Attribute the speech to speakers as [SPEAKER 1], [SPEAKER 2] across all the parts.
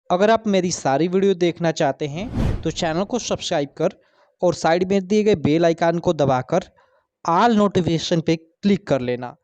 [SPEAKER 1] अगर आप मेरी सारी वीडियो देखना चाहते हैं तो चैनल को सब्सक्राइब कर और साइड में दिए गए बेल आइकन को दबाकर ऑल नोटिफिकेशन पे क्लिक कर लेना।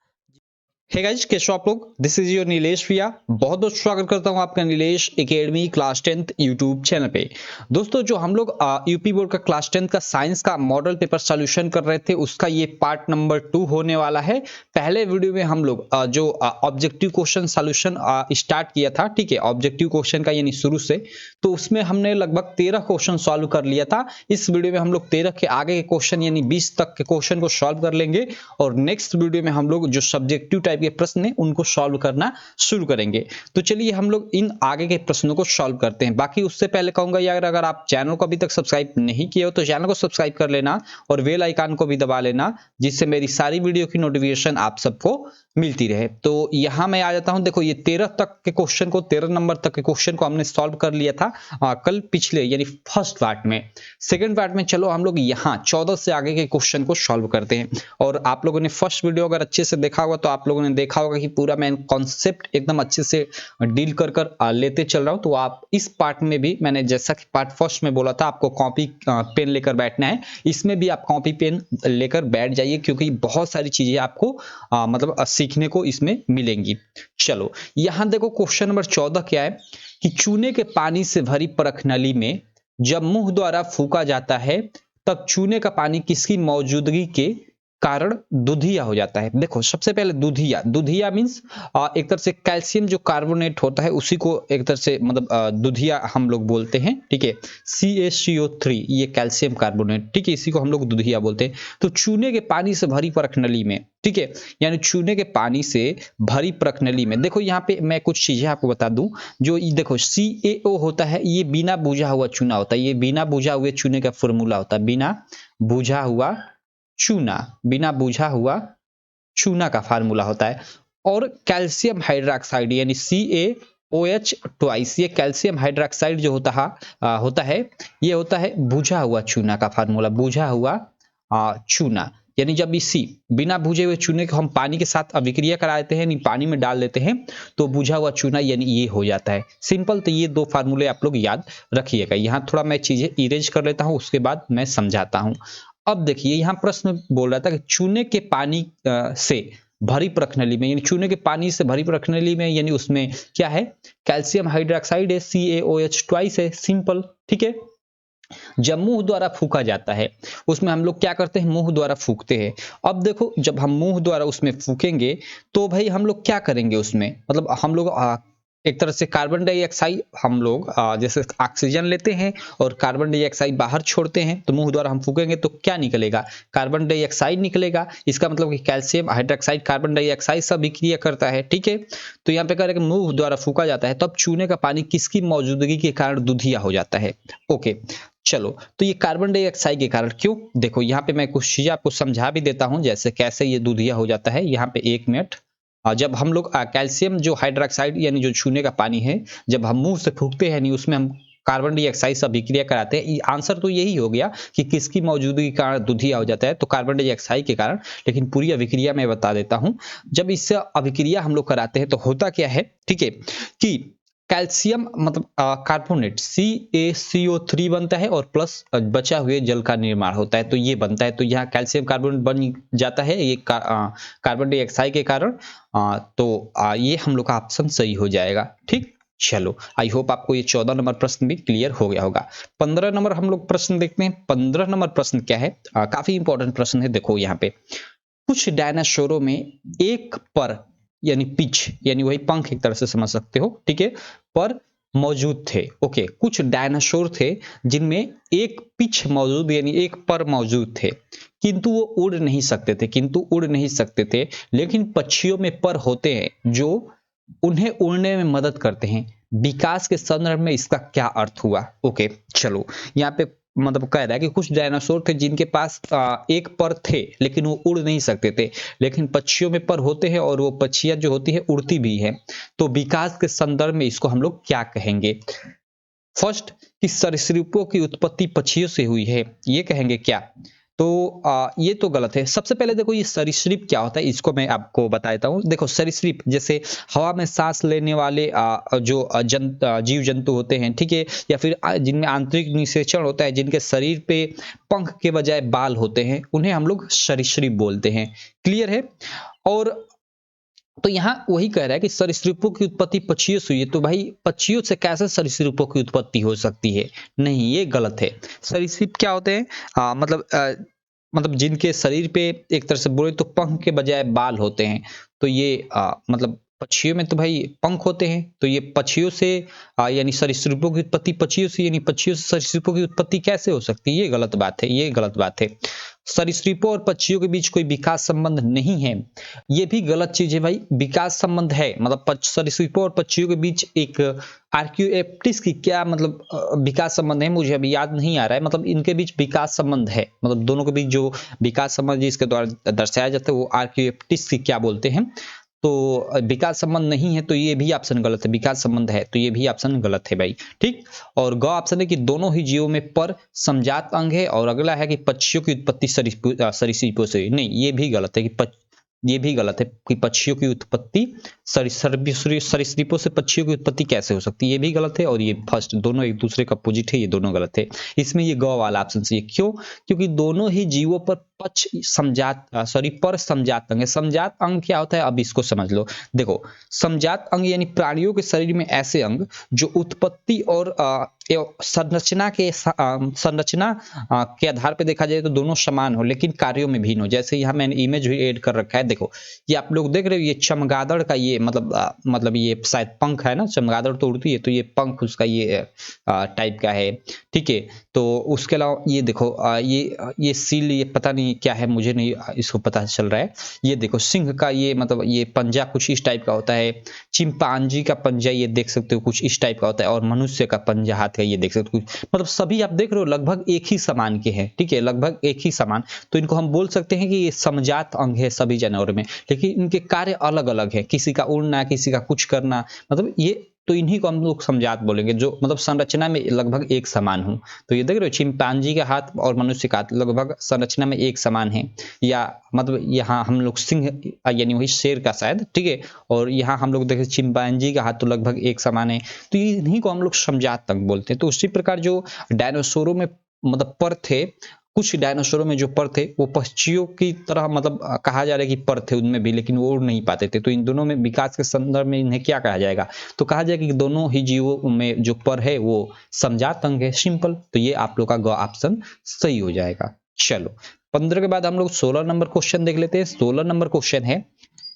[SPEAKER 2] हे गाइस, कैसे हो आप लोग। दिस इज योर नीलेश भैया। बहुत बहुत स्वागत करता हूं आपका Nilesh academy class 10th YouTube channel पे। दोस्तों, जो हम लोग यूपी बोर्ड का क्लास 10th का साइंस का मॉडल पेपर सॉल्यूशन कर रहे थे, उसका ये पार्ट नंबर 2 होने वाला है। पहले वीडियो में हम लोग जो ऑब्जेक्टिव क्वेश्चन सॉल्यूशन स्टार्ट किया था, ठीक है, ऑब्जेक्टिव क्वेश्चन का यानी शुरू से, तो उसमें हमने लगभग 13 क्वेश्चन सॉल्व कर लिया था। इस वीडियो में हम लोग 13 के आगे के क्वेश्चन यानी 20 तक के क्वेश्चन को सॉल्व कर लेंगे और नेक्स्ट वीडियो में हम लोग जो सब्जेक्टिव टाइप के प्रश्न है उनको सॉल्व करना शुरू करेंगे। तो चलिए हम लोग इन आगे के प्रश्नों को सॉल्व करते हैं। बाकी उससे पहले कहूंगा यार, अगर आप चैनल को अभी तक सब्सक्राइब नहीं किए हो तो चैनल को सब्सक्राइब कर लेना और बेल आइकन को भी दबा लेना, जिससे मेरी सारी वीडियो की नोटिफिकेशन आप सबको मिलती रहे। तो यहां मैं आ जाता हूं। देखो, ये 13 तक के क्वेश्चन को 13 नंबर तक के क्वेश्चन को हमने सॉल्व कर लिया था कल पिछले यानी फर्स्ट पार्ट में। सेकंड पार्ट में चलो हम लोग यहाँ 14 से आगे के क्वेश्चन को सॉल्व करते हैं। और आप लोगों ने फर्स्ट वीडियो अगर अच्छे से देखा होगा तो आप लोगों ने देखा होगा कि पूरा मैं कॉन्सेप्ट एकदम अच्छे से डील कर लेते चल रहा हूं। तो आप इस पार्ट में भी मैंने जैसा कि पार्ट फर्स्ट में बोला था, आपको कॉपी पेन लेकर बैठना है। इसमें भी आप कॉपी पेन लेकर बैठ जाइए, क्योंकि बहुत सारी चीजें आपको मतलब सीखने को इसमें मिलेंगी। चलो यहां देखो, क्वेश्चन नंबर 14 क्या है कि चूने के पानी से भरी परख नली में जब मुंह द्वारा फूका जाता है तब चूने का पानी किसकी मौजूदगी के कारण दुधिया हो जाता है। देखो, सबसे पहले दुधिया, दुधिया मीन्स एक तरह से कैल्शियम जो कार्बोनेट होता है उसी को एक तरह से मतलब दुधिया हम लोग बोलते हैं, ठीक है। CaCO3 ये कैल्शियम कार्बोनेट, ठीक है, इसी को हम लोग दुधिया बोलते हैं। तो चूने के पानी से भरी परख नली में, ठीक है, यानी चूने के पानी से भरी परख नली में, देखो यहाँ पे मैं कुछ चीजें आपको बता दूं। जो देखो CaO होता है, ये बिना बुझा हुआ चूना होता है। ये बिना बुझा हुए चूने का फॉर्मूला होता है, बिना बुझा हुआ चूना, बिना बुझा हुआ चूना का फार्मूला होता है। और कैल्शियम हाइड्रोक्साइड यानी CaOH ट्वाइस, ये कैल्शियम हाइड्रोक्साइड जो होता है, ये होता है बुझा हुआ चूना का फार्मूला, बुझा हुआ चूना। यानी जब इसी बिना बुझे हुए चूने को हम पानी के साथ अभिक्रिया कराते हैं, पानी में डाल देते हैं, तो बुझा हुआ चूना यानी ये हो जाता है। सिंपल। तो ये दो फार्मूले आप लोग याद रखिएगा। यहाँ थोड़ा मैं चीजें इरेज कर लेता हूँ, उसके बाद मैं समझाता हूँ। अब देखिए, यहाँ प्रश्न बोल रहा था कि चूने के पानी से भरी परख नली में, यानी चूने के पानी से भरी परख नली में, यानी उसमें क्या है, कैल्शियम हाइड्रोक्साइड है, CaOH ट्वाइस है। सिंपल, ठीक है। जब मुंह द्वारा फूका जाता है, उसमें हम लोग क्या करते हैं, मुंह द्वारा फूकते हैं। अब देखो, जब हम मुंह द्वारा उसमें फूकेंगे तो भाई हम लोग क्या करेंगे उसमें, मतलब हम लोग एक तरह से कार्बन डाइऑक्साइड हम लोग जैसे ऑक्सीजन लेते हैं और कार्बन डाइऑक्साइड बाहर छोड़ते हैं, तो मुंह द्वारा हम फूकेंगे तो क्या निकलेगा, कार्बन डाइऑक्साइड निकलेगा। इसका मतलब कि कैल्शियम हाइड्रोक्साइड कार्बन डाइऑक्साइड से अभिक्रिया करता है, ठीक है। तो यहाँ पे कह रहे हैं कि मुंह द्वारा फूका जाता है तब चूने का पानी किसकी मौजूदगी के कारण दुधिया हो जाता है। ओके, चलो। तो ये कार्बन डाइऑक्साइड के कारण क्यों, देखो यहाँ पे मैं कुछ चीजें आपको समझा भी देता हूं, जैसे कैसे ये दुधिया हो जाता है। यहाँ पे एक मिनट। जब हम लोग कैल्शियम जो हाइड्रोक्साइड यानी जो छूने का पानी है, जब हम मुंह से फूकते हैं नहीं, उसमें हम कार्बन डाइऑक्साइड से अभिक्रिया कराते हैं। आंसर तो यही हो गया कि किसकी मौजूदगी के कारण दुधिया हो जाता है, तो कार्बन डाइऑक्साइड के कारण। लेकिन पूरी अभिक्रिया मैं बता देता हूं। जब इससे अभिक्रिया हम लोग कराते हैं तो होता क्या है, ठीक है, कि कैल्शियम मतलब कार्बोनेट CaCO3 बनता है और प्लस बचा हुए जल का निर्माण होता है, तो ये बनता है। तो यहाँ कैल्शियम कार्बोनेट बन जाता है ये कार्बन डाइऑक्साइड के कारण। तो ये हम लोग का ऑप्शन सही हो जाएगा, ठीक। चलो, आई होप आपको ये 14 नंबर प्रश्न भी क्लियर हो गया होगा। 15 नंबर हम लोग प्रश्न देखते हैं। 15 नंबर प्रश्न क्या है, काफी इंपॉर्टेंट प्रश्न है। देखो यहाँ पे, कुछ डायनासोरों में एक पर यानी पिच यानी वही पंख एक तरह से समझ सकते हो, ठीक है, पर मौजूद थे। ओके, कुछ डायनासोर थे जिनमें एक पिच मौजूद यानी एक पर मौजूद थे, किंतु वो उड़ नहीं सकते थे, किंतु उड़ नहीं सकते थे। लेकिन पक्षियों में पर होते हैं जो उन्हें उड़ने में मदद करते हैं। विकास के संदर्भ में इसका क्या अर्थ हुआ। ओके, चलो। यहाँ पे मतलब कह रहा है कि कुछ डायनासोर थे जिनके पास एक पर थे लेकिन वो उड़ नहीं सकते थे, लेकिन पक्षियों में पर होते हैं और वो पक्षियां जो होती है उड़ती भी है। तो विकास के संदर्भ में इसको हम लोग क्या कहेंगे। फर्स्ट, कि सरीसृपों की उत्पत्ति पक्षियों से हुई है, ये कहेंगे क्या। तो ये तो गलत है। सबसे पहले देखो ये सरीसृप क्या होता है इसको मैं आपको बता देता हूँ। देखो सरीसृप जैसे हवा में सांस लेने वाले जो जीव जंतु होते हैं, ठीक है, या फिर जिनमें आंतरिक निषेचन होता है, जिनके शरीर पे पंख के बजाय बाल होते हैं, उन्हें हम लोग सरीसृप बोलते हैं। क्लियर है। और तो यहाँ वही कह रहा है कि सरीसृपों की उत्पत्ति पक्षियों से हुई है, तो भाई पक्षियों से कैसे सरीसृपों की उत्पत्ति हो सकती है? नहीं, ये गलत है। सरीसृप क्या होते हैं? मतलब जिनके शरीर पे एक तरह से बोले तो पंख के बजाय बाल होते हैं, तो ये मतलब पक्षियों में तो भाई पंख होते हैं, तो ये पक्षियों से यानी सरीसृपों की उत्पत्ति पक्षियों से, यानी पक्षियों से सरीसृपों की उत्पत्ति कैसे हो सकती है? ये गलत बात है, ये गलत बात है। सरीसृपों और पक्षियों के बीच कोई विकास संबंध नहीं है, ये भी गलत चीज है भाई। विकास संबंध है, मतलब सरीसृपों और पक्षियों के बीच एक आर्क्योएप्टिस की क्या मतलब विकास संबंध है, मुझे अभी याद नहीं आ रहा है। मतलब इनके बीच विकास संबंध है, मतलब दोनों के बीच जो विकास संबंध जिसके द्वारा दर्शाया जाता है वो आर्क्योएप्टिस की क्या बोलते हैं। तो विकास संबंध नहीं है, तो ये भी ऑप्शन गलत है। विकास संबंध है तो ये भी ऑप्शन गलत है भाई, ठीक। और ग ऑप्शन है कि दोनों ही जीवों में पर समजात अंग है, और अगला है कि पक्षियों की उत्पत्ति सरीसृपों से। नहीं, ये भी गलत है कि ये भी गलत है कि पक्षियों की उत्पत्ति सरीसृपों से पक्षियों की उत्पत्ति कैसे हो सकती है, ये भी गलत है। और ये फर्स्ट दोनों एक दूसरे का अपोजिट है, ये दोनों गलत है। इसमें ये ग वाला ऑप्शन सही है। क्यों? क्योंकि दोनों ही जीवों पर पर समजात अंग है। समजात अंग क्या होता है अब इसको समझ लो। देखो समजात अंग यानी प्राणियों के शरीर में ऐसे अंग जो उत्पत्ति और संरचना के आधार पर देखा जाए तो दोनों समान हो, लेकिन कार्यों में भिन्न हो। जैसे यहाँ मैंने इमेज भी ऐड कर रखा है, देखो ये आप लोग देख रहे हो, ये चमगादड़ का ये मतलब ये शायद पंख है ना, चमगादड़ तो उड़ती है, तो ये पंख उसका ये टाइप का है, ठीक है। तो उसके अलावा ये देखो ये सील, ये पता नहीं क्या है, मुझे नहीं इसको पता चल रहा है। ये देखो सिंह का ये मतलब ये पंजा कुछ इस टाइप का होता है। चिंपांजी का पंजा ये देख सकते हो कुछ इस टाइप का होता है, और मनुष्य का पंजा हाथ का ये देख सकते हो, मतलब सभी आप देख रहे हो लगभग एक ही समान के हैं, ठीक है, लगभग एक ही समान। तो इनको हम बोल सकते हैं कि ये समजात अंग है सभी जानवरों में, लेकिन इनके कार्य अलग अलग है। किसी का उड़ना, किसी का कुछ करना, मतलब ये तो इन्हीं को हम लोग समजात बोलेंगे, जो मतलब संरचना में लगभग एक समान हो। तो ये देख रहे हो चिंपांजी का हाथ और मनुष्य का हाथ लगभग संरचना में एक समान है, या मतलब यहाँ हम लोग सिंह यानी वही शेर का शायद, ठीक है, और यहाँ हम लोग देखें चिंपांजी का हाथ तो लगभग एक समान है। तो इन्हीं को हम लोग समजात अंग बोलते हैं। तो उसी प्रकार जो डायनासोरों में मतलब पर थे, कुछ डायनासोरों में जो पर थे वो पक्षियों की तरह मतलब कहा जा रहा है कि पर थे उनमें भी, लेकिन वो उड़ नहीं पाते थे। तो इन दोनों में विकास के संदर्भ में इन्हें क्या कहा जाएगा? तो कहा जाएगा कि दोनों ही जीवों में जो पर है वो समजात अंग है, सिंपल। तो ये आप लोग का ग ऑप्शन सही हो जाएगा। चलो 15 के बाद हम लोग 16 नंबर क्वेश्चन देख लेते हैं। 16 नंबर क्वेश्चन है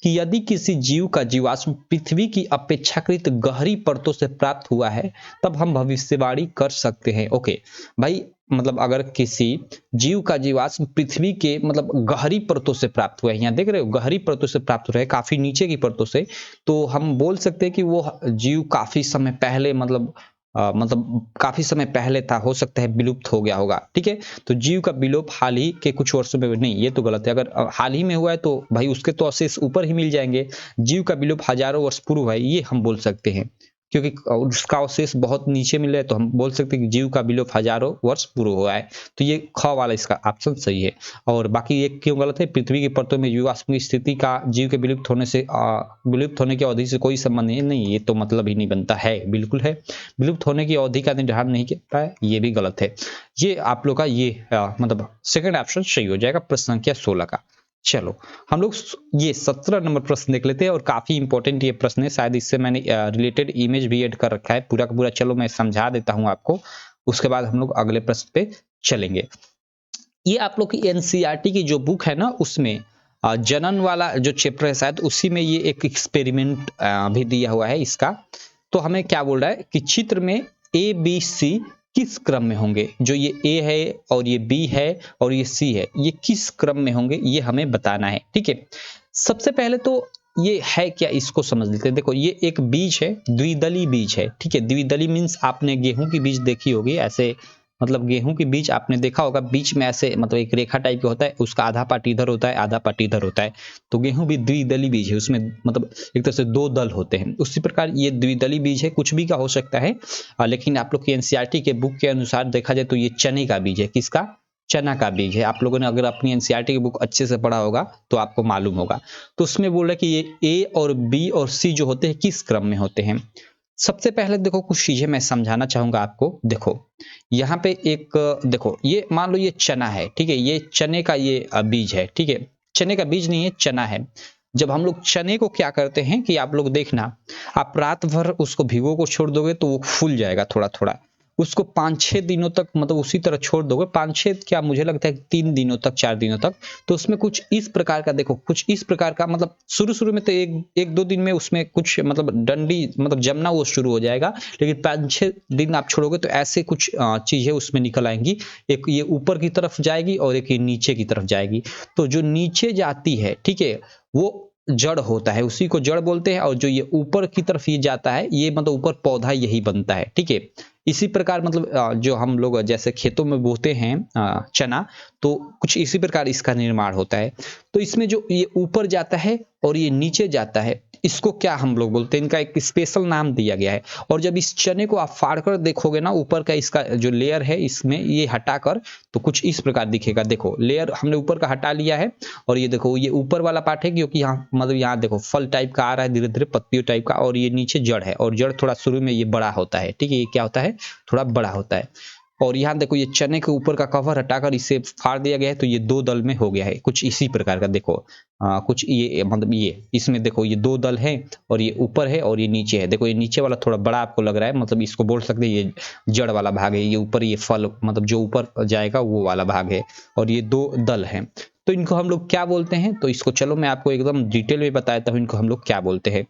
[SPEAKER 2] कि यदि किसी जीव का जीवाश्म पृथ्वी की अपेक्षाकृत गहरी परतों से प्राप्त हुआ है तब हम भविष्यवाणी कर सकते हैं। ओके भाई, मतलब अगर किसी जीव का जीवाश्म पृथ्वी के मतलब गहरी परतों से प्राप्त हुआ है, यहाँ देख रहे हो गहरी परतों से प्राप्त हो रहा है, काफी नीचे की परतों से, तो हम बोल सकते हैं कि वो जीव काफी समय पहले मतलब काफी समय पहले था, हो सकता है विलुप्त हो गया होगा, ठीक है। तो जीव का विलोप हाल ही के कुछ वर्षों में नहीं, ये तो गलत है। अगर हाल ही में हुआ है तो भाई उसके तो अवशेष ऊपर ही मिल जाएंगे। जीव का विलोप हजारों वर्ष पूर्व हुआ है, ये हम बोल सकते हैं, क्योंकि उसका अवशेष बहुत नीचे मिल रहा है, तो हम बोल सकते हैं कि जीव का विलोप हजारों वर्ष पूर्व हुआ है। तो ये ख वाला इसका ऑप्शन सही है। और बाकी ये क्यों गलत है? पृथ्वी की परतों में जीवाश्म की स्थिति का जीव के विलुप्त होने की अवधि से कोई संबंध नहीं, ये तो मतलब ही नहीं बनता है। बिल्कुल है, विलुप्त होने की अवधि का निर्धारण नहीं करता है, ये भी गलत है। ये आप लोग का ये मतलब सेकंड ऑप्शन सही हो जाएगा, प्रश्न संख्या 16 का। चलो हम लोग ये 17 नंबर प्रश्न देख लेते हैं, और काफी इंपॉर्टेंट ये प्रश्न है, शायद इससे मैंने रिलेटेड इमेज भी ऐड कर रखा है पूरा का पूरा। चलो मैं समझा देता हूं आपको, उसके बाद हम लोग अगले प्रश्न पे चलेंगे। ये आप लोग की एनसीईआरटी की जो बुक है ना, उसमें जनन वाला जो चैप्टर है शायद उसी में ये एक एक्सपेरिमेंट भी दिया हुआ है इसका। तो हमें क्या बोल रहा है कि चित्र में ए बी सी किस क्रम में होंगे, जो ये ए है और ये बी है और ये सी है, ये किस क्रम में होंगे ये हमें बताना है, ठीक है। सबसे पहले तो ये है क्या, इसको समझ लेते हैं। देखो ये एक बीज है, द्विदली बीज है, ठीक है। द्विदली मीन्स आपने गेहूं की बीज देखी होगी, ऐसे मतलब गेहूं की बीज आपने देखा होगा, बीच में ऐसे मतलब एक रेखा टाइप का होता है, उसका आधा पार्ट इधर होता है, आधा पार्ट इधर होता है। तो गेहूं भी द्विदली बीज है, उसमें मतलब एक तरह से दो दल होते हैं। उसी प्रकार ये द्विदली बीज है, कुछ भी का हो सकता है। लेकिन आप लोग की एनसीईआरटी के बुक के अनुसार देखा जाए तो ये चने का बीज है। किसका? चना का बीज है। आप लोगों ने अगर अपनी एनसीईआरटी की बुक अच्छे से पढ़ा होगा तो आपको मालूम होगा। तो उसमें बोल रहा है कि ये ए और बी और सी जो होते हैं किस क्रम में होते हैं। सबसे पहले देखो कुछ चीजें मैं समझाना चाहूंगा आपको। देखो यहाँ पे एक देखो, ये मान लो ये चना है, ठीक है, ये चने का ये बीज है, ठीक है, चने का बीज नहीं है, चना है। जब हम लोग चने को क्या करते हैं कि आप लोग देखना, आप रात भर उसको भिगो को छोड़ दोगे तो वो फूल जाएगा थोड़ा थोड़ा। उसको 5-6 दिनों तक मतलब उसी तरह छोड़ दोगे, 5-6 क्या मुझे लगता है 3 दिनों तक, 4 दिनों तक। तो उसमें कुछ इस प्रकार का देखो, कुछ इस प्रकार का मतलब शुरू में तो एक दो दिन में उसमें कुछ मतलब डंडी मतलब जमना वो शुरू हो जाएगा, लेकिन 5-6 दिन आप छोड़ोगे तो ऐसे कुछ चीजें उसमें निकल आएंगी। एक ये ऊपर की तरफ जाएगी और एक ये नीचे की तरफ जाएगी। तो जो नीचे जाती है, ठीक है, वो जड़ होता है, उसी को जड़ बोलते हैं। और जो ये ऊपर की तरफ ये जाता है, ये मतलब ऊपर पौधा यही बनता है, ठीक है। इसी प्रकार मतलब जो हम लोग जैसे खेतों में बोते हैं चना, तो कुछ इसी प्रकार इसका निर्माण होता है। तो इसमें जो ये ऊपर जाता है और ये नीचे जाता है, इसको क्या हम लोग बोलते हैं, इनका एक स्पेशल नाम दिया गया है। और जब इस चने को आप फाड़ कर देखोगे ना, ऊपर का इसका जो लेयर है इसमें ये हटाकर, तो कुछ इस प्रकार दिखेगा। देखो लेयर हमने ऊपर का हटा लिया है, और ये देखो ये ऊपर वाला पार्ट है, क्योंकि यहाँ मतलब यहाँ देखो फल टाइप का आ रहा है धीरे धीरे, पत्तियों टाइप का, और ये नीचे जड़ है, और जड़ थोड़ा शुरू में ये बड़ा होता है, ठीक है, ये क्या होता है, थोड़ा बड़ा होता है। और यहाँ देखो ये चने के ऊपर का कवर हटाकर इसे फाड़ दिया गया है, तो ये 2 दल में हो गया है, कुछ इसी प्रकार का। देखो कुछ ये मतलब ये इसमें देखो ये 2 दल है, और ये ऊपर है और ये नीचे है। देखो ये नीचे वाला थोड़ा बड़ा आपको लग रहा है, मतलब इसको बोल सकते हैं ये जड़ वाला भाग है, ये ऊपर ये फल मतलब जो ऊपर जाएगा वो वाला भाग है, और ये 2 दल हैं। तो इनको हम लोग क्या बोलते हैं, तो इसको चलो मैं आपको एकदम डिटेल में बताता हूँ इनको हम लोग क्या बोलते हैं।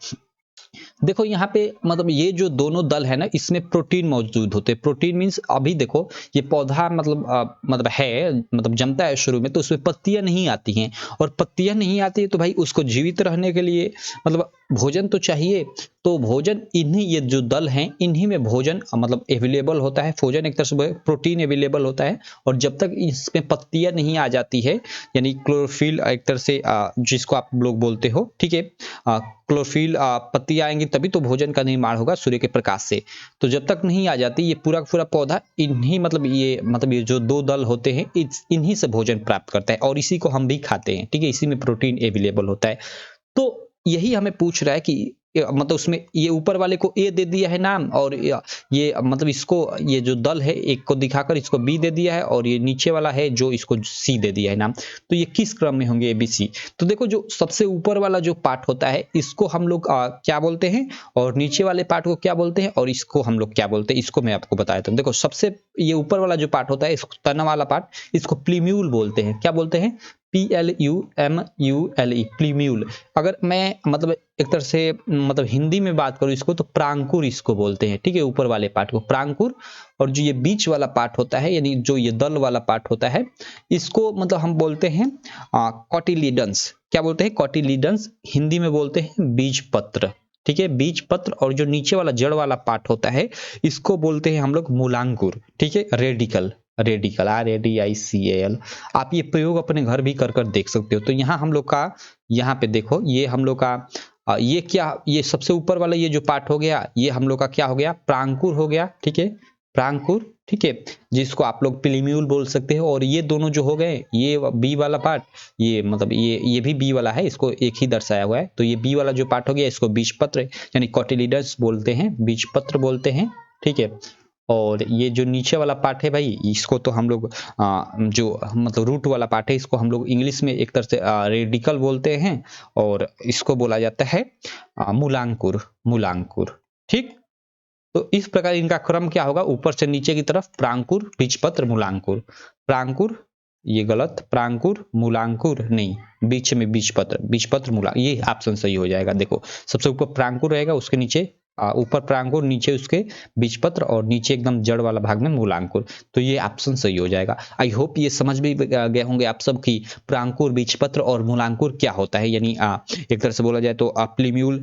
[SPEAKER 2] देखो यहाँ पे मतलब ये जो दोनों दल है ना, इसमें प्रोटीन मौजूद होते हैं। प्रोटीन मीन्स अभी देखो ये पौधा मतलब है, मतलब जमता है शुरू में, तो उसमें पत्तियां नहीं आती हैं, और पत्तियां नहीं आती है तो भाई उसको जीवित रहने के लिए मतलब भोजन तो चाहिए। तो भोजन इन्हीं ये जो दल हैं इन्हीं में भोजन मतलब अवेलेबल होता है, भोजन एक तरह से प्रोटीन अवेलेबल होता है। और जब तक इसमें पत्तियां नहीं आ जाती है, यानी क्लोरोफिल एक तरह से जिसको आप लोग बोलते हो, ठीक है, क्लोरोफिल पत्ती आएंगी तभी तो भोजन का निर्माण होगा सूर्य के प्रकाश से। तो जब तक नहीं आ जाती, ये पूरा पूरा पौधा इन्हीं मतलब ये जो 2 दल होते हैं इन्हीं से भोजन प्राप्त करता है, और इसी को हम भी खाते हैं, ठीक है, इसी में प्रोटीन अवेलेबल होता है। तो यही हमें पूछ रहा है कि मतलब उसमें ये ऊपर वाले को ए दे दिया है नाम, और ये मतलब इसको ये जो दल है एक को दिखाकर इसको बी दे दिया है, और ये नीचे वाला है जो इसको सी दे दिया है नाम। तो ये किस क्रम में होंगे, ए बी सी। तो देखो जो सबसे ऊपर वाला जो पार्ट होता है इसको हम लोग क्या बोलते हैं, और नीचे वाले पार्ट को क्या बोलते हैं, और इसको हम लोग क्या बोलते हैं, इसको मैं आपको बता देता हूँ। देखो सबसे ये ऊपर वाला जो पार्ट होता है, इसको तना वाला पार्ट, इसको प्लीम्यूल बोलते हैं। क्या बोलते हैं, PLUMULE, प्लीम्यूल। अगर मैं मतलब एक तरह से मतलब हिंदी में बात करूं इसको, तो प्रांकुर इसको बोलते हैं, ठीक है, ऊपर वाले पार्ट को प्रांकुर। और जो ये बीच वाला पार्ट होता है, यानी जो ये दल वाला पार्ट होता है, इसको मतलब हम बोलते हैं कॉटिलीडंस। क्या बोलते हैं, कॉटिलीडंस। हिंदी में बोलते हैं बीज पत्र, ठीक है, बीज पत्र। और जो नीचे वाला जड़ वाला पार्ट होता है इसको बोलते हैं हम लोग मूलांकुर, ठीक है, रेडिकल। Radical RADICAL। आप ये प्रयोग अपने घर भी कर कर देख सकते हो। तो यहाँ हम लोग का, यहाँ पे देखो ये हम लोग का ये क्या, ये सबसे ऊपर वाला ये जो पार्ट हो गया, ये हम लोग का क्या हो गया, प्रांकुर हो गया, ठीक है, प्रांकुर, ठीक है, जिसको आप लोग प्लीम्यूल बोल सकते हो। और ये दोनों जो हो गए, ये बी वाला पार्ट, ये मतलब ये भी बी वाला है, इसको एक ही दर्शाया हुआ है। तो ये बी वाला जो पार्ट हो गया इसको बीजपत्र यानी कॉटिलीडंस बोलते हैं, बीजपत्र बोलते हैं, ठीक है। और ये जो नीचे वाला पार्ट है भाई, इसको तो हम लोग जो मतलब रूट वाला पार्ट है, इसको हम लोग इंग्लिश में एक तरह से रेडिकल बोलते हैं, और इसको बोला जाता है मूलांकुर, मूलांकुर, ठीक। तो इस प्रकार इनका क्रम क्या होगा, ऊपर से नीचे की तरफ प्रांकुर, बीजपत्र, मूलांकुर। प्रांकुर ये गलत, प्रांकुर मूलांकुर नहीं, बीच में बीजपत्र, बीजपत्र मूला, ये ऑप्शन सही हो जाएगा। देखो सबसे ऊपर प्रांकुर रहेगा, उसके नीचे ऊपर प्रांकुर, नीचे उसके बीजपत्र, और नीचे एकदम जड़ वाला भाग में मूलांकुर। तो ये ऑप्शन सही हो जाएगा। आई होप ये समझ भी गए होंगे आप सब की प्रांकुर, बीजपत्र और मूलांकुर क्या होता है। यानी एक तरह से बोला जाए तो प्लीम्यूल,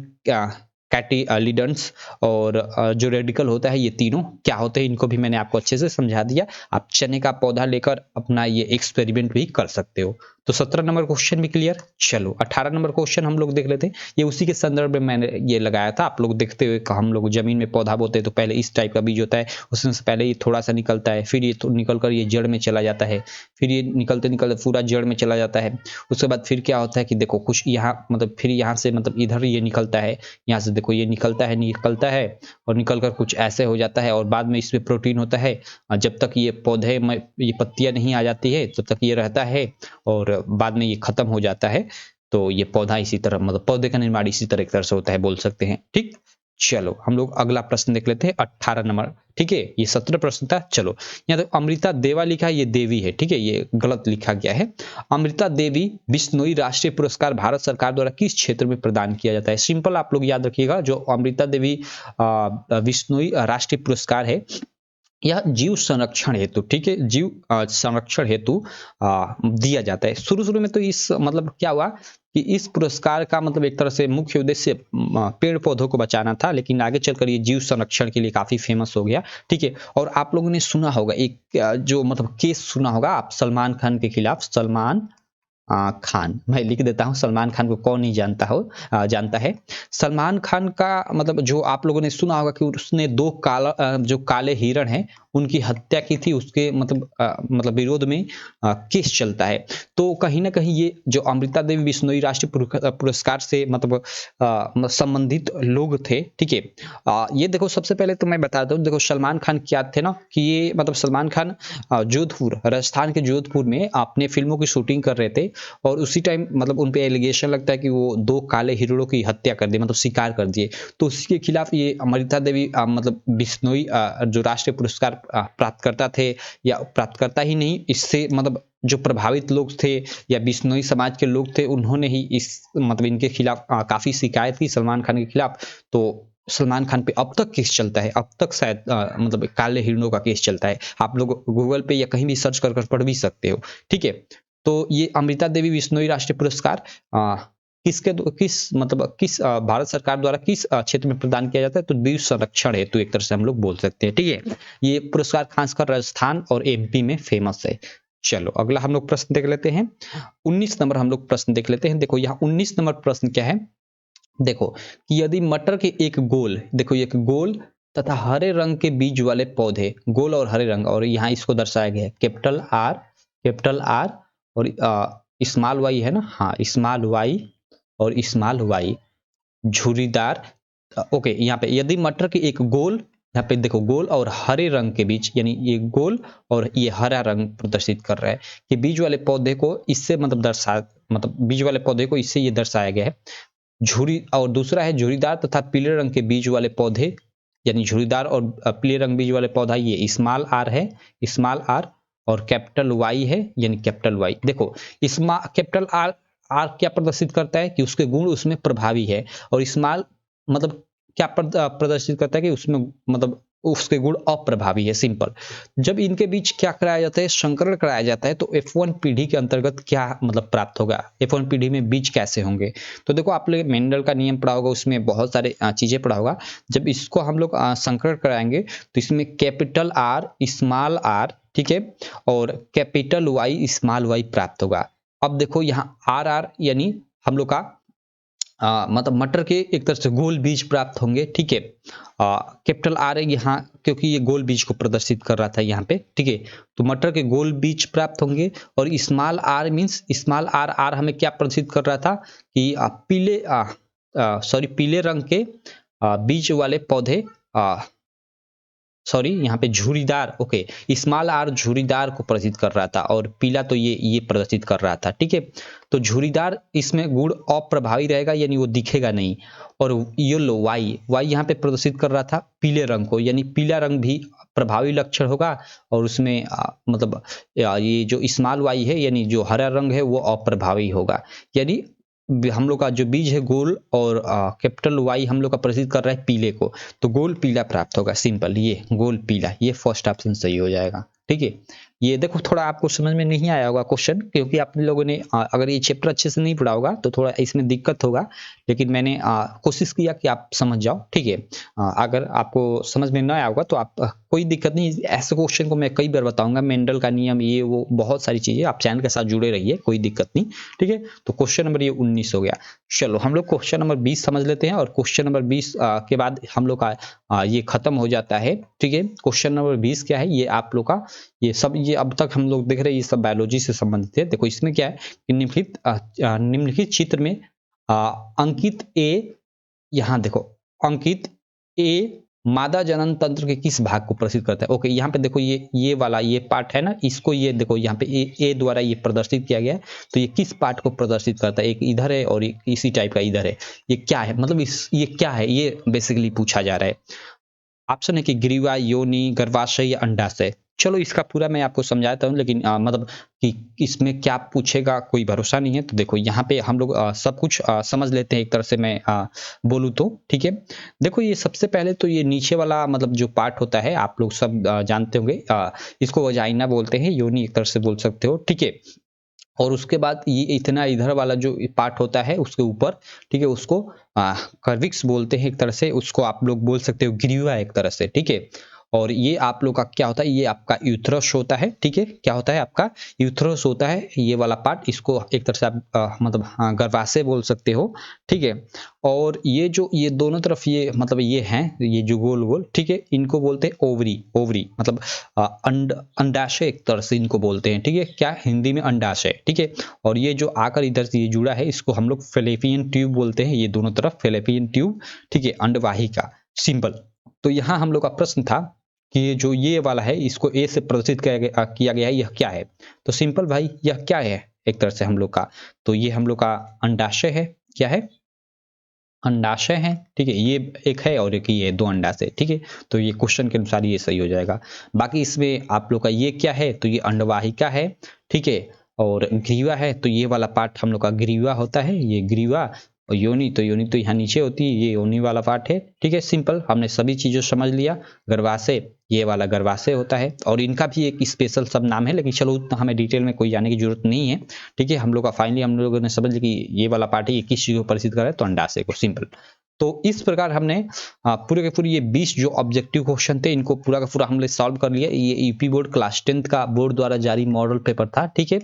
[SPEAKER 2] कैटिलीडंस और जो रेडिकल होता है, ये तीनों क्या होते हैं, इनको भी मैंने आपको अच्छे से समझा दिया। आप चने का पौधा लेकर अपना ये एक्सपेरिमेंट भी कर सकते हो। तो 17 नंबर क्वेश्चन भी क्लियर। चलो 18 नंबर क्वेश्चन हम लोग देख लेते हैं। ये उसी के संदर्भ में मैंने ये लगाया था, आप लोग देखते हुए। हम लोग जमीन में पौधा बोते हैं तो पहले इस टाइप का बीज होता है, उसमें से पहले ये थोड़ा सा निकलता है, फिर ये निकल कर ये जड़ में चला जाता है, फिर ये निकलते निकलते पूरा जड़ में चला जाता है। उसके बाद फिर क्या होता है कि देखो कुछ यहाँ मतलब फिर यहाँ से मतलब इधर ये निकलता है, यहाँ से देखो ये निकलता है और निकल कर कुछ ऐसे हो जाता है, और बाद में इसमें प्रोटीन होता है। जब तक ये पौधे में ये पत्तियां नहीं आ जाती है तब तक ये रहता है, और बाद में ये खत्म हो जाता है। तो ये पौधा इसी तरह मतलब पौधे का निर्माण इसी तरह एक तरह से होता है, बोल सकते हैं। ठीक, चलो हम लोग अगला प्रश्न देख लेते हैं 18 नंबर। ठीक है, ये 17 प्रश्न था। चलो यहाँ तो अमृता देवा लिखा है, ये देवी है। ठीक है, ये गलत लिखा गया है। अमृता देवी बिश्नोई राष्ट्रीय पुरस्कार भारत सरकार द्वारा किस क्षेत्र में प्रदान किया जाता है? सिंपल आप लोग याद रखिएगा, जो अमृता देवी बिश्नोई राष्ट्रीय पुरस्कार है, यह जीव संरक्षण हेतु, ठीक है, जीव संरक्षण हेतु दिया जाता है। शुरू शुरू में तो इस मतलब क्या हुआ कि इस पुरस्कार का मतलब एक तरह से मुख्य उद्देश्य पेड़ पौधों को बचाना था, लेकिन आगे चलकर ये जीव संरक्षण के लिए काफी फेमस हो गया। ठीक है, और आप लोगों ने सुना होगा एक जो मतलब केस सुना होगा आप, सलमान खान के खिलाफ। सलमान खान, मैं लिख देता हूं, सलमान खान को कौन नहीं जानता है। सलमान खान का मतलब जो आप लोगों ने सुना होगा कि उसने दो जो काले हिरण हैं उनकी हत्या की थी, उसके मतलब विरोध में केस चलता है। तो कहीं ना कहीं ये जो अमृता देवी बिश्नोई राष्ट्रीय पुरस्कार से मतलब संबंधित लोग थे। ठीक है, ये देखो सबसे पहले तो मैं बताता हूँ, देखो सलमान खान क्या थे ना कि ये मतलब सलमान खान जोधपुर, राजस्थान के जोधपुर में अपने फिल्मों की शूटिंग कर रहे थे, और उसी टाइम मतलब उन पे एलिगेशन लगता है कि वो दो काले हिरणों की हत्या कर दी, मतलब शिकार कर दिए। तो उसके खिलाफ ये अमृता देवी मतलब बिश्नोई जो राष्ट्रीय पुरस्कार प्राप्तकर्ता थे, या प्राप्तकर्ता ही नहीं, इससे मतलब जो प्रभावित लोग थे या बिश्नोई समाज के लोग थे, उन्होंने ही इस मतलब इनके खिलाफ काफी शिकायत की सलमान खान के खिलाफ। तो सलमान खान पे अब तक केस चलता है, अब तक शायद मतलब काले हिरणों का केस चलता है। आप लोग गूगल पे या कहीं भी सर्च कर पढ़ भी सकते हो। ठीक है, तो ये अमृता देवी बिश्नोई राष्ट्रीय पुरस्कार किस भारत सरकार द्वारा किस क्षेत्र में प्रदान किया जाता है? तो द्वीप संरक्षण हेतु एक तरह से हम लोग बोल सकते हैं। ठीक है, ये पुरस्कार खासकर राजस्थान और एमपी में फेमस है। चलो अगला हम लोग प्रश्न देख लेते हैं। 19 नंबर हम लोग प्रश्न देख लेते हैं। देखो यहाँ 19 नंबर प्रश्न क्या है, देखो कि यदि मटर के एक गोल, देखो एक गोल तथा हरे रंग के बीज वाले पौधे, गोल और हरे रंग, और यहाँ इसको दर्शाया गया है कैपिटल आर और स्मॉल वाई है ना, हाँ स्मॉल वाई और स्मॉल वाई, झुर्रीदार। ओके, यहाँ पे यदि मटर के एक गोल, यहाँ पे देखो गोल और हरे रंग के बीच, यानी ये गोल और ये हरा रंग प्रदर्शित कर रहा है कि बीज वाले पौधे को इससे मतलब बीज वाले पौधे को इससे ये दर्शाया गया है। झुरी, और दूसरा है झुरीदार तथा पीले रंग के बीज वाले पौधे, यानी झुरीदार और पीले रंग बीज वाले पौधा, ये स्मॉल आर है, स्मॉल आर, और कैपिटल वाई है, यानी कैपिटल वाई। देखो कैपिटल आर आर क्या प्रदर्शित करता है कि उसके गुण उसमें प्रभावी है, और स्मॉल मतलब क्या प्रदर्शित करता है कि उसमें मतलब उसके गुण अप्रभावी है। सिंपल, जब इनके बीच क्या कराया जाता है, संकरण कराया जाता है, तो F1 पीढ़ी के अंतर्गत क्या मतलब प्राप्त होगा, F1 पीढ़ी में बीज कैसे होंगे? तो देखो आप लोग मेंडल का नियम पढ़ा होगा, उसमें बहुत सारे चीजें पढ़ा होगा। जब इसको हम लोग संकरण कराएंगे तो इसमें कैपिटल आर स्मॉल आर, ठीक है, और कैपिटल वाई स्मॉल वाई प्राप्त होगा। अब देखो यहाँ आर आर यानी हम लोग का मतलब मटर के एक तरह से गोल बीज प्राप्त होंगे। ठीक है, कैपिटल आर है यहाँ क्योंकि ये गोल बीज को प्रदर्शित कर रहा था यहाँ पे। ठीक है, तो मटर के गोल बीज प्राप्त होंगे, और small r means small r, r हमें क्या प्रदर्शित कर रहा था कि पीले रंग के बीज वाले पौधे, सॉरी यहाँ पे झुरीदार, ओके, स्मॉल आर झुरीदार को प्रदर्शित कर रहा था, और पीला तो ये प्रदर्शित कर रहा था। ठीक है, तो झुरीदार इसमें गुण अप्रभावी रहेगा, यानी वो दिखेगा नहीं, और येलो वाई यहाँ पे प्रदर्शित कर रहा था पीले रंग को, यानी पीला रंग भी प्रभावी लक्षण होगा, और उसमें मतलब ये जो स्मॉल वाई है यानी जो हरा रंग है वो अप्रभावी होगा। यानी हम लोग का जो बीज है गोल, और कैपिटल वाई हम लोग का प्रदर्शित कर रहा है पीले को, तो गोल पीला प्राप्त होगा। सिंपल, ये गोल पीला, ये फर्स्ट ऑप्शन सही हो जाएगा। ठीक है, ये देखो थोड़ा आपको समझ में नहीं आया होगा क्वेश्चन, क्योंकि आप लोगों ने अगर ये चैप्टर अच्छे से नहीं पढ़ा होगा तो थोड़ा इसमें दिक्कत होगा, लेकिन मैंने कोशिश किया कि आप समझ जाओ, ठीक है। अगर आपको समझ में ना आया होगा तो आप कोई दिक्कत नहीं, ऐसे क्वेश्चन को मैं कई बार बताऊंगा, मेंडल का नियम, ये वो बहुत सारी चीजें, आप चैनल के साथ जुड़े रहिए, कोई दिक्कत नहीं, ठीक है। तो क्वेश्चन नंबर ये 19 हो गया। चलो हम लोग क्वेश्चन नंबर 20 समझ लेते हैं, और क्वेश्चन नंबर 20 के बाद हम लोग का ये खत्म हो जाता है, ठीक है। क्वेश्चन नंबर 20 क्या है, ये आप लोग का ये सब, ये अब तक हम लोग देख रहे हैं ये सब बायोलॉजी से संबंधित है। देखो इसमें क्या है कि निम्नलिखित चित्र में अंकित ए, यहाँ देखो अंकित ए मादा जनन तंत्र के किस भाग को प्रदर्शित करता है। ओके, यहाँ पे देखो ये वाला ये पार्ट है ना, इसको ये देखो यहाँ पे ए द्वारा ये प्रदर्शित किया गया है। तो ये किस पार्ट को प्रदर्शित करता है, एक इधर है और एक इसी टाइप का इधर है। ये क्या है, मतलब ये क्या है, ये बेसिकली पूछा जा रहा है। ऑप्शन है कि ग्रीवा, योनि, गर्भाशय या अंडाशय। चलो इसका पूरा मैं आपको समझाता हूँ, लेकिन मतलब कि इसमें क्या पूछेगा कोई भरोसा नहीं है। तो देखो यहाँ पे हम लोग सब कुछ समझ लेते हैं, एक तरह से मैं बोलूँ तो, ठीक है। देखो ये सबसे पहले तो ये नीचे वाला मतलब जो पार्ट होता है, आप लोग सब जानते होंगे, इसको वजाइना बोलते हैं, योनि एक तरह से बोल सकते हो, ठीक है। और उसके बाद ये इतना इधर वाला जो पार्ट होता है उसके ऊपर, ठीक है, उसको कर्विक्स बोलते हैं एक तरह से, उसको आप लोग बोल सकते हो ग्रीवा एक तरह से, ठीक है। और ये आप लोग का क्या होता है, ये आपका यूथरस होता है, ठीक है। क्या होता है आपका यूथरस होता है, ये वाला पार्ट, इसको एक तरह से आप मतलब गर्भाशय बोल सकते हो, ठीक है। और ये जो ये दोनों तरफ ये मतलब ये हैं, ये जो गोल गोल, ठीक है, इनको बोलते हैं ओवरी। ओवरी मतलब अंडाशय एक तरह से इनको बोलते हैं, ठीक है। क्या, हिंदी में अंडाशय, ठीक है। और ये जो आकर इधर से ये जुड़ा है, इसको हम लोग फेलोपियन ट्यूब बोलते हैं, ये दोनों तरफ फेलोपियन ट्यूब, ठीक है, अंडवाहिका, सिंपल। तो यहाँ हम लोग का प्रश्न था कि ये जो ये वाला है, इसको ए से प्रदर्शित किया गया है, यह क्या है। तो सिंपल भाई, यह क्या है एक तरह से हम लोग का, तो ये हम लोग का अंडाशय है। क्या है, अंडाशय है, ठीक है। ये एक है और एक ये, दो अंडाशय, ठीक है। तो ये क्वेश्चन के अनुसार ये सही हो जाएगा। बाकी इसमें आप लोग का ये क्या है, तो ये अंडवाहिका है, ठीक है। और ग्रीवा है, तो ये वाला पार्ट हम लोग का ग्रीवा होता है, ये ग्रीवा। और योनि तो यहाँ नीचे होती है, ये योनि वाला पार्ट है, ठीक है। सिंपल, हमने सभी चीज़ों समझ लिया। गर्भाशय, ये वाला गर्भाशय होता है, और इनका भी एक स्पेशल सब नाम है, लेकिन चलो उतना हमें डिटेल में कोई जाने की जरूरत नहीं है, ठीक है। हम लोग का फाइनली हम लोगों ने समझ लिया कि ये वाला पार्ट है, ये किस चीज़ को परिचित कर रहा है, तो अंडाशय को, सिंपल। तो इस प्रकार हमने पूरे के पूरे ये 20 जो ऑब्जेक्टिव क्वेश्चन थे, इनको पूरा का पूरा हमने सॉल्व कर लिया। ये यूपी बोर्ड क्लास 10 का बोर्ड द्वारा जारी मॉडल पेपर था, ठीक है।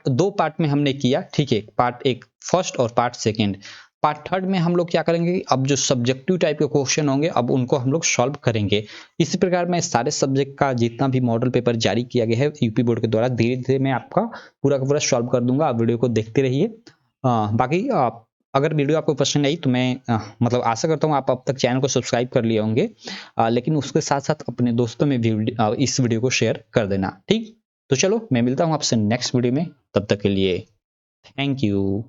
[SPEAKER 2] दो पार्ट में हमने किया, ठीक है। पार्ट एक फर्स्ट और पार्ट सेकेंड। पार्ट थर्ड में हम लोग क्या करेंगे, अब जो सब्जेक्टिव टाइप के क्वेश्चन होंगे, अब उनको हम लोग सॉल्व करेंगे। इसी प्रकार मैं सारे सब्जेक्ट का जितना भी मॉडल पेपर जारी किया गया है यूपी बोर्ड के द्वारा, धीरे धीरे मैं आपका पूरा का पूरा सॉल्व कर दूंगा। आप वीडियो को देखते रहिए। बाकी अगर वीडियो आपको पसंद आई तो मैं मतलब आशा करता हूँ आप अब तक चैनल को सब्सक्राइब कर लिए होंगे, लेकिन उसके साथ साथ अपने दोस्तों में भी इस वीडियो को शेयर कर देना, ठीक। तो चलो मैं मिलता हूँ आपसे नेक्स्ट वीडियो में, तब तक के लिए थैंक यू।